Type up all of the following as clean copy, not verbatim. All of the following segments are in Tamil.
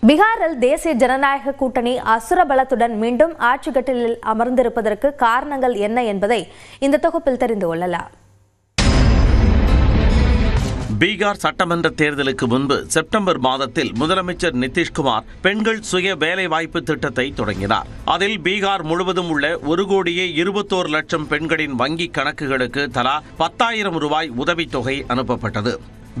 பீகாரில் தேசிய ஜனநாயக கூட்டணி அசுர பலத்துடன் மீண்டும் ஆட்சி கட்டிலில் அமர்ந்திருப்பதற்கு காரணங்கள் என்ன என்பதை இந்த தொகுப்பில் தெரிந்து கொள்ளலாம். பீகார் சட்டமன்ற தேர்தலுக்கு முன்பு செப்டம்பர் மாதத்தில் முதலமைச்சர் நிதிஷ்குமார் பெண்கள் சுய வேலைவாய்ப்பு திட்டத்தை தொடங்கினார். அதில் பீகார் முழுவதும் உள்ள 1,21,00,000 பெண்களின் வங்கிக் கணக்குகளுக்கு தலா 10,000 ரூபாய் உதவித்தொகை அனுப்பப்பட்டது.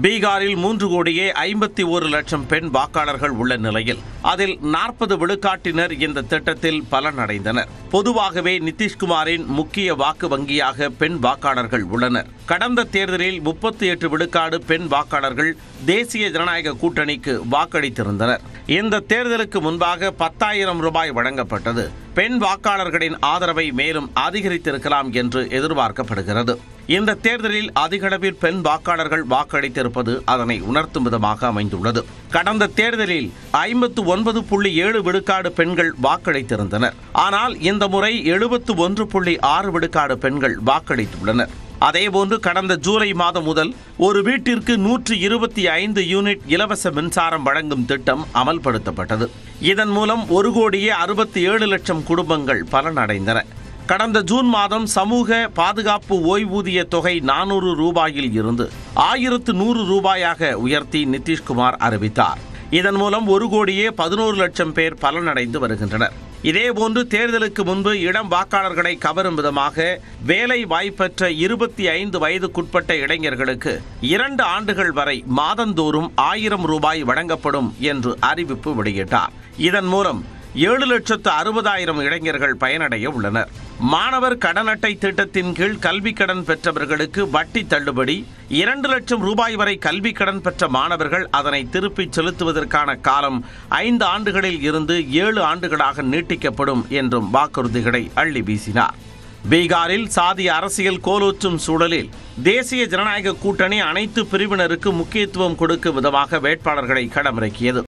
பீகாரில் 3,51,00,000 பெண் வாக்காளர்கள் உள்ள நிலையில் அதில் 40 விழுக்காட்டினர் இந்த திட்டத்தில் பலனடைந்தனர். பொதுவாகவே நிதிஷ்குமாரின் முக்கிய வாக்கு வங்கியாக பெண் வாக்காளர்கள் உள்ளனர். கடந்த தேர்தலில் 38 விழுக்காடு பெண் வாக்காளர்கள் தேசிய ஜனநாயக கூட்டணிக்கு வாக்களித்திருந்தனர். இந்த தேர்தலுக்கு முன்பாக 10,000 ரூபாய் வழங்கப்பட்டது. பெண் வாக்காளர்களின் ஆதரவை மேலும் அதிகரித்திருக்கலாம் என்று எதிர்பார்க்கப்படுகிறது. இந்த தேர்தலில் அதிகளவில் பெண் வாக்காளர்கள் வாக்களித்திருப்பது அதனை உணர்த்தும் விதமாக அமைந்துள்ளது. கடந்த தேர்தலில் 59.7 விழுக்காடு பெண்கள் வாக்களித்திருந்தனர். ஆனால் இந்த முறை 71.6 விழுக்காடு பெண்கள் வாக்களித்துள்ளனர். அதேபோன்று கடந்த ஜூலை மாதம் முதல் ஒரு வீட்டிற்கு 125 யூனிட் இலவச மின்சாரம் வழங்கும் திட்டம் அமல்படுத்தப்பட்டது. இதன் மூலம் 1,67,00,000 குடும்பங்கள் பலனடைந்தன. கடந்த ஜூன் மாதம் சமூக பாதுகாப்பு ஓய்வூதிய தொகை 400 ரூபாயில் இருந்து 1,100 ரூபாயாக உயர்த்தி நிதிஷ்குமார் அறிவித்தார். இதன் மூலம் 1,11,00,000 பேர் பலனடைந்து வருகின்றனர். இதேபோன்று தேர்தலுக்கு முன்பு இளம் வாக்காளர்களை கவரும் விதமாக வேலை வாய்ப்பற்ற 25 வயதுக்குட்பட்ட இளைஞர்களுக்கு 2 ஆண்டுகள் வரை மாதந்தோறும் 1,000 ரூபாய் வழங்கப்படும் என்று அறிவிப்பு வெளியிட்டார். இதன் மூலம் 7,60,000 இளைஞர்கள் பயனடைய உள்ளனர். மாணவர் கடன் அட்டை திட்டத்தின் கீழ் கல்வி கடன் பெற்றவர்களுக்கு வட்டி தள்ளுபடி, 2 லட்சம் ரூபாய் வரை கல்வி கடன் பெற்ற மாணவர்கள் அதனை திருப்பிச் செலுத்துவதற்கான காலம் 5 ஆண்டுகளில் இருந்து 7 ஆண்டுகளாக நீட்டிக்கப்படும் என்றும் வாக்குறுதிகளை அள்ளி வீசினார். பீகாரில் சாதி அரசியல் கோலோச்சும் சூழலில் தேசிய ஜனநாயக கூட்டணி அனைத்து பிரிவினருக்கு முக்கியத்துவம் கொடுக்கும் விதமாக வேட்பாளர்களை களமிறக்கியது.